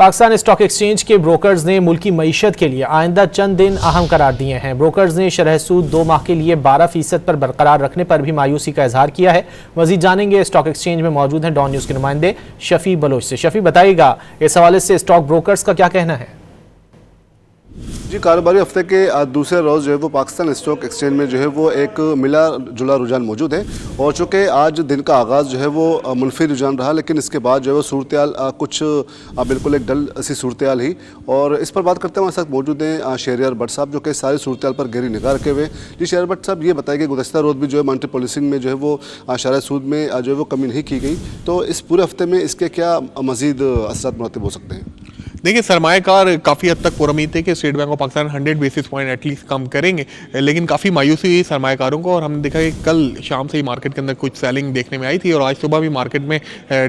Pakistan stock exchange के brokers ने मुल्की मईशत के लिए आइंदा चंद दिन अहम करार दिए हैं। ब्रोकर्स ने शरह सूद 2 माह के लिए 12% पर बरकरार रखने पर भी मायूसी का इजहार किया है। मजीद जानेंगे स्टॉक एक्सचेंज में मौजूद हैं डॉन न्यूज़ के नुमाइंदे शफी बलोच से। शफी, बताइएगा इस हवाले से स्टॉक ब्रोकर्स का क्या कहना है? जी, कारोबारी हफ्ते के दूसरे रोज़ जो है वो पाकिस्तान स्टॉक एक्सचेंज में जो है वो एक मिला जुला रुझान मौजूद है। और चूँकि आज दिन का आगाज़ जो है वो मुनफी रुझान रहा, लेकिन इसके बाद जो है वो सूरत कुछ बिल्कुल एक डल सी सूरत ही। और इस पर बात करते हैं, हमारे साथ मौजूद हैं शहरियार भट्ट साहब, जो कि सारी सूरत पर गहरी निगाह रखे हुए। जी शहरियार भट्ट साहब, ये बताइए कि गुज़श्ता रोज़ भी जो है मॉनेटरी पॉलिसिंग में जो है वो शरह सूद में जो है वो कमी नहीं की गई, तो इस पूरे हफ्ते में इसके क्या मज़ीद असरात मुरतब हो सकते हैं? देखिए, सरमाएकार काफ़ी हद तक पुरउम्मीद थे कि State Bank of Pakistan 100 basis point at least कम करेंगे, लेकिन काफ़ी मायूसी हुई सरमाएकारों को। और हमने देखा कि कल शाम से ही मार्केट के अंदर कुछ सेलिंग देखने में आई थी और आज सुबह भी मार्केट में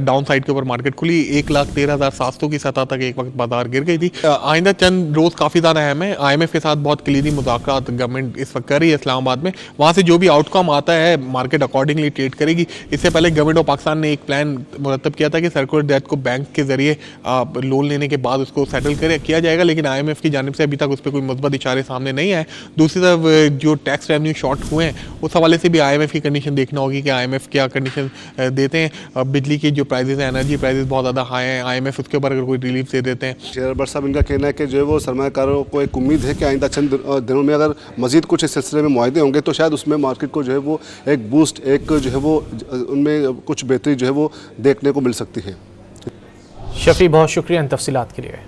डाउन साइड के ऊपर मार्केट खुली। 1,13,700 की सतह तक एक वक्त बाजार गिर गई थी। आइंदा चंद रोज़ काफ़ी ज़्यादा अहम है। IMF के साथ बहुत कलीदी मुज़ाकरात गवर्नमेंट इस वक्त कर रही है इस्लामाबाद में। वहाँ से जो भी आउटकम आता है मार्केट अकॉर्डिंगली ट्रेड करेगी। इससे पहले गवर्नमेंट ऑफ पाकिस्तान ने एक प्लान मुरतब किया था कि सर्कुलर डेट को बैंक के जरिए लोन लेने के बाद उसको सेटल किया जाएगा, लेकिन IMF की जानिब से अभी तक उस पर कोई मुस्बत इशारे सामने नहीं आए। दूसरी तरफ जो टैक्स रेवेन्यू शॉर्ट हुए हैं उस हवाले से भी IMF की कंडीशन देखना होगी कि IMF क्या कंडीशन देते हैं। बिजली की जो प्राइसेस हैं, एनर्जी प्राइसेस बहुत ज़्यादा हाई हैं, IMF उसके ऊपर अगर कोई रिलीफ दे देते हैं। शहरियार भट्ट साहब, इनका कहना है कि जो है वो सरमायाकारों को एक उम्मीद है कि आइंदा चंद दिनों में अगर मजीद कुछ इस सिलसिले में मुआहदे होंगे तो शायद उसमें मार्केट को जो है वो एक बूस्ट, एक जो है वो उनमें कुछ बेहतरी जो है वो देखने को मिल सकती है। शफी, बहुत शुक्रिया इन तफसीलात के लिए।